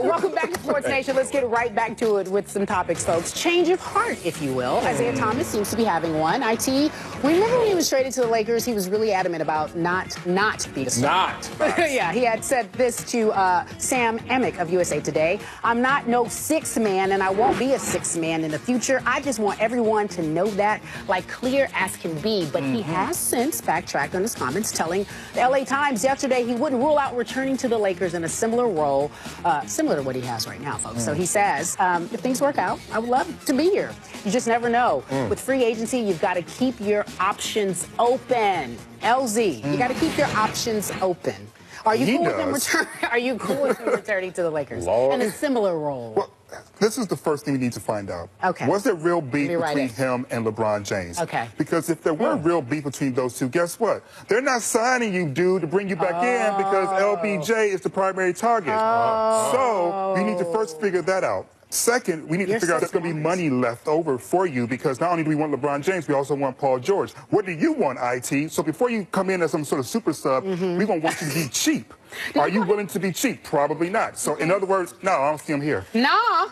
Welcome back to Sports Nation. Let's get right back to it with some topics, folks. Change of heart, if you will. Isaiah Thomas seems to be having one. IT, remember when he was traded to the Lakers, he was really adamant about not being a star. Yeah, he had said this to Sam Amick of USA Today. I'm not no sixth man, and I won't be a sixth man in the future. I just want everyone to know that, like clear as can be. But he has since backtracked on his comments, telling the LA Times yesterday he wouldn't rule out returning to the Lakers in a similar role, similar to what he has right now, folks. So he says, if things work out, I would love to be here. You just never know. With free agency, you've got to keep your options open. LZ, you got to keep your options open. Are you cool with him returning? Are you cool with him returning to the Lakers in a similar role? Well, this is the first thing we need to find out. Okay. Was there real beef between him and LeBron James? Okay. Because if there were real beef between those two, guess what? They're not signing you, dude, to bring you back in because LBJ is the primary target. So we need to first figure that out. Second, we need to figure out if there's going to be money left over for you, because not only do we want LeBron James, we also want Paul George. What do you want, IT? So before you come in as some sort of super sub, we're going to want you to be cheap. Are you willing to be cheap? Probably not. So in other words, no, I don't see him here. No.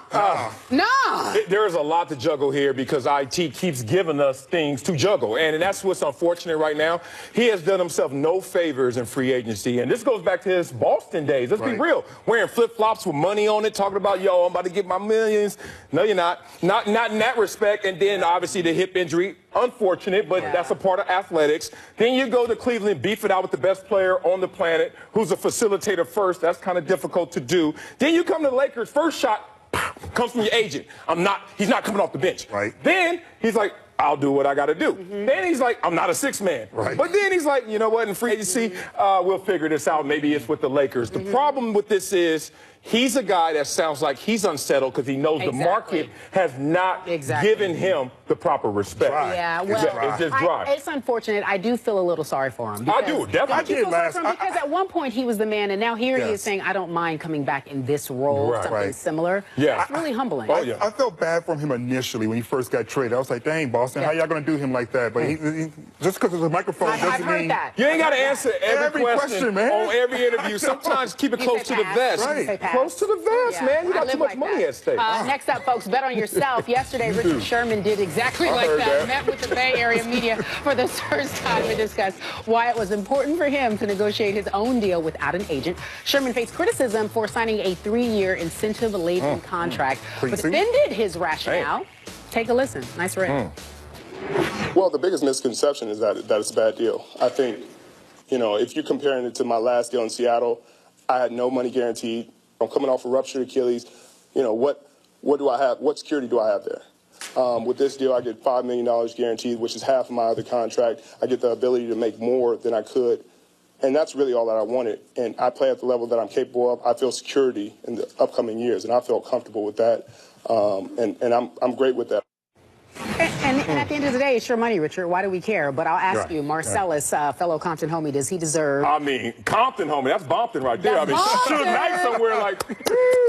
There's a lot to juggle here because IT keeps giving us things to juggle. And that's what's unfortunate right now. He has done himself no favors in free agency. And this goes back to his Boston days. Let's be real. Wearing flip-flops with money on it, talking about, yo, I'm about to get my millions. No, you're not. Not in that respect. And then, obviously, the hip injury. Unfortunate, but that's a part of athletics. Then you go to Cleveland, beef it out with the best player on the planet, who's a facilitator first. That's kind of difficult to do. Then you come to the Lakers, first shot comes from your agent. He's not coming off the bench. Then he's like, I'll do what I got to do. Then he's like, I'm not a sixth man. But then he's like, you know what, in free agency, we'll figure this out. Maybe it's with the Lakers. The problem with this is he's a guy that sounds like he's unsettled because he knows the market has not given him the proper respect. Yeah, well, it's just dry. It's unfortunate. I do feel a little sorry for him. I do, definitely. I do feel sorry for him because at one point he was the man, and now here he is saying, I don't mind coming back in this role, something similar. It's really humbling. I felt bad for him initially when he first got traded. I was like, dang, Boston, how y'all going to do him like that? But he, just because there's a microphone doesn't mean... You ain't got to answer every question man. On every interview. Sometimes keep it close to the vest. Close to the vest, man. You got too much money at stake. Next up, folks, bet on yourself. Yesterday, Richard Sherman did exactly like that. Met with the Bay Area media for the first time to discuss why it was important for him to negotiate his own deal without an agent. Sherman faced criticism for signing a 3-year incentive-laden contract, but defended his rationale. Take a listen. Nice read. Well, the biggest misconception is that it's a bad deal. I think, you know, if you're comparing it to my last deal in Seattle, I had no money guaranteed. I'm coming off a ruptured Achilles. You know, what do I have? What security do I have there? With this deal, I get $5 million guaranteed, which is half of my other contract. I get the ability to make more than I could. And that's really all that I wanted. And I play at the level that I'm capable of. I feel security in the upcoming years, and I feel comfortable with that. And I'm great with that. And at the end of the day, it's your money, Richard. Why do we care? But I'll ask you, Marcellus, fellow Compton homie, does he deserve... I mean, Compton homie, that's Bompton right there. I mean, Suge Knight somewhere like,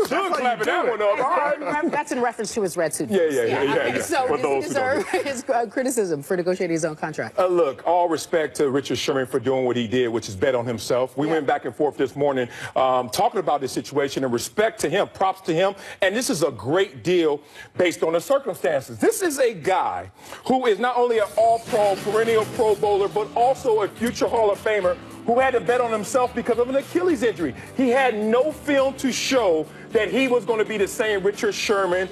Suge clapping that one up. That's in reference to his red suit. Yeah. So does he deserve his criticism for negotiating his own contract? Look, all respect to Richard Sherman for doing what he did, which is bet on himself. We went back and forth this morning talking about this situation, and respect to him, props to him. And this is a great deal based on the circumstances. This is a guy who is not only an all-pro, perennial Pro Bowler, but also a future Hall of Famer who had to bet on himself because of an Achilles injury. He had no film to show that he was going to be the same Richard Sherman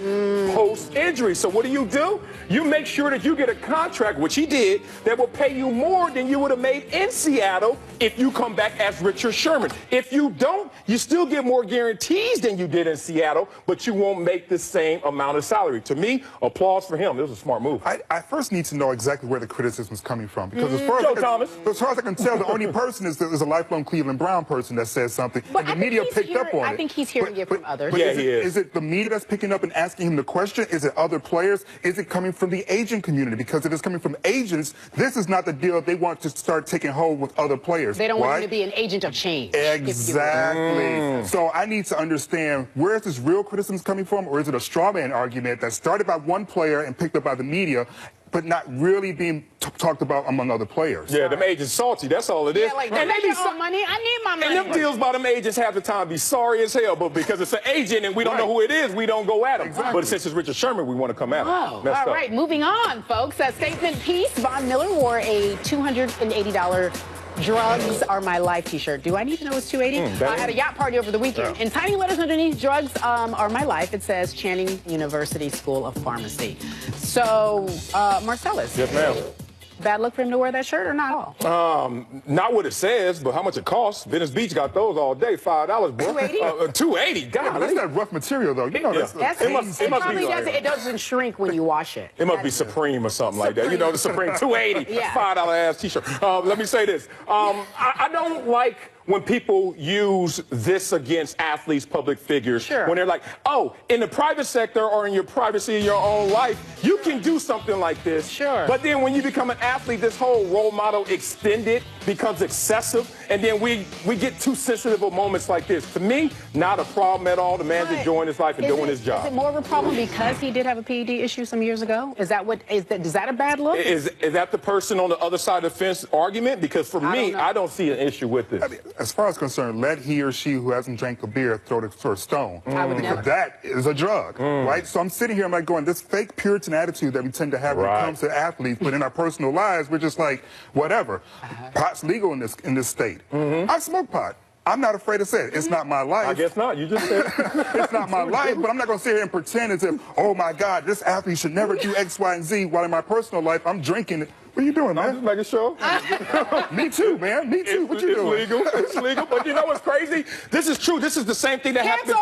post-injury. So what do? You make sure that you get a contract, which he did, that will pay you more than you would have made in Seattle if you come back as Richard Sherman. If you don't, you still get more guarantees than you did in Seattle, but you won't make the same amount of salary. To me, applause for him. It was a smart move. I first need to know exactly where the criticism is coming from. Because as far as I can tell, the only person is a lifelong Cleveland Brown person that says something. But and the media picked up on it. I think he's hearing it from others. But is it the media that's picking up and asking him the question? Is it other players? Is it coming from the agent community? Because if it's coming from agents, this is not the deal they want to start taking hold with other players. They don't want him to be an agent of change. Exactly. So I need to understand, where is this real criticism coming from, or is it a straw man argument that started by one player and picked up by the media? but not really being talked about among other players. Yeah, them agents salty. That's all it is. Yeah, like, and they be money. I need my money. And them deals by them agents half the time be sorry as hell, but because it's an agent and we don't know who it is, we don't go at him. Exactly. But since it's Richard Sherman, we want to come at him. Oh, all right, moving on, folks. A statement piece. Von Miller wore a $280 "Drugs Are My Life" t-shirt. Do I need to know it's $280? I had a yacht party over the weekend. In tiny letters underneath "Drugs Are My Life," it says Channing University School of Pharmacy. So, Marcellus. Yes, ma'am. Bad luck for him to wear that shirt or not at all? Not what it says, but how much it costs. Venice Beach got those all day, $5, bro. $280? $280. God, Yeah, that's that rough material, though. You know, It doesn't shrink when you wash it. It must be Supreme or something like that. You know, the Supreme $280, Yeah. $5 ass t-shirt. Let me say this. I don't like when people use this against athletes, public figures, when they're like, oh, in the private sector or in your privacy in your own life, you can do something like this. Sure. But then when you become an athlete, this whole role model extended becomes excessive, and then we get too sensitive of moments like this. To me, not a problem at all. The man's enjoying his life and doing his job. Is it more of a problem because he did have a PED issue some years ago? Is that a bad look? Is that the person on the other side of the fence argument? Because for me, I don't see an issue with this. I mean, as far as concerned, let he or she who hasn't drank a beer throw a stone. Because that is a drug, right? So I'm sitting here, I'm like going, this fake Puritan attitude that we tend to have when it comes to athletes, but in our personal lives, we're just like, whatever. Pot's legal in this state. I smoke pot. I'm not afraid to say it. It's not my life. I guess not. You just said it's not my life, but I'm not going to sit here and pretend as if, oh, my God, this athlete should never do X, Y, and Z, while in my personal life, I'm drinking it. What are you doing, man? I'm just making sure. Me too, man. Me too. What you doing? It's legal. It's legal. But you know what's crazy? This is true. This is the same thing that happens.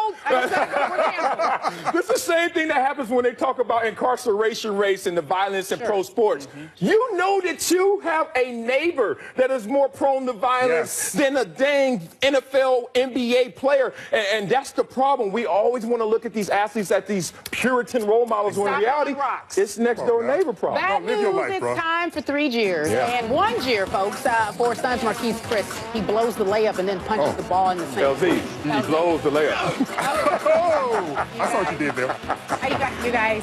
This is the same thing that happens when they talk about incarceration rates and the violence in pro sports. You know that you have a neighbor that is more prone to violence than a dang NFL, NBA player. And that's the problem. We always want to look at these athletes as these Puritan role models when in reality, it's next door neighbor problem. Bad news, it's time for 3 jeers. And 1 jeer, folks, for Suns Marquise Chris. He blows the layup and then punches the ball in the same. LZ, he blows the layup. Oh, I saw what you did there. How you got, you guys?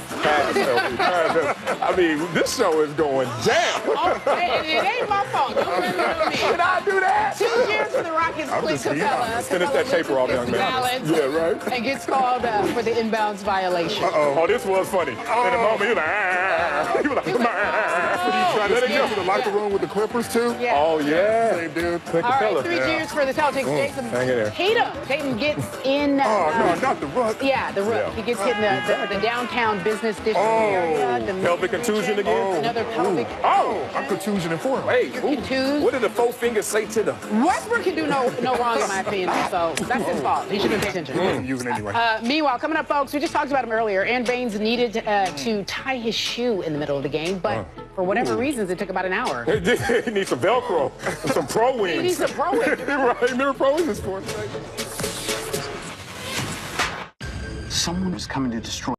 I mean, this show is going down. It ain't my fault. Don't blame it on me. Did I do that? 2 jeers for the Rockets. Clint Capella. Finish that taper off, young man. Yeah, right. And gets called for the inbounds violation. Oh, this was funny. In the moment, he was like, Did he try to get to the locker room with the Clippers, too? Yeah. Oh, yeah. Same dude. All right, 3 cheers for the Celtics. Jason Tatum gets in. Oh, no, not the Rook. Yeah, the Rook. Yeah. He gets hit in the downtown business district area. The pelvic contusion again? Another pelvic. I'm contusion in form. Hey, contused. what did the 4 fingers say to them? Westbrook can do no wrong, in my opinion, so that's his fault. He should have paid attention. Using anyway. Meanwhile, coming up, folks, we just talked about him earlier. Aaron Baines needed to tie his shoe in the middle of the game, but for whatever reasons, it took about an hour. He needs some Velcro and some Pro Wings. He needs some Pro Wings. Right, remember Pro Wings is for? Someone is coming to destroy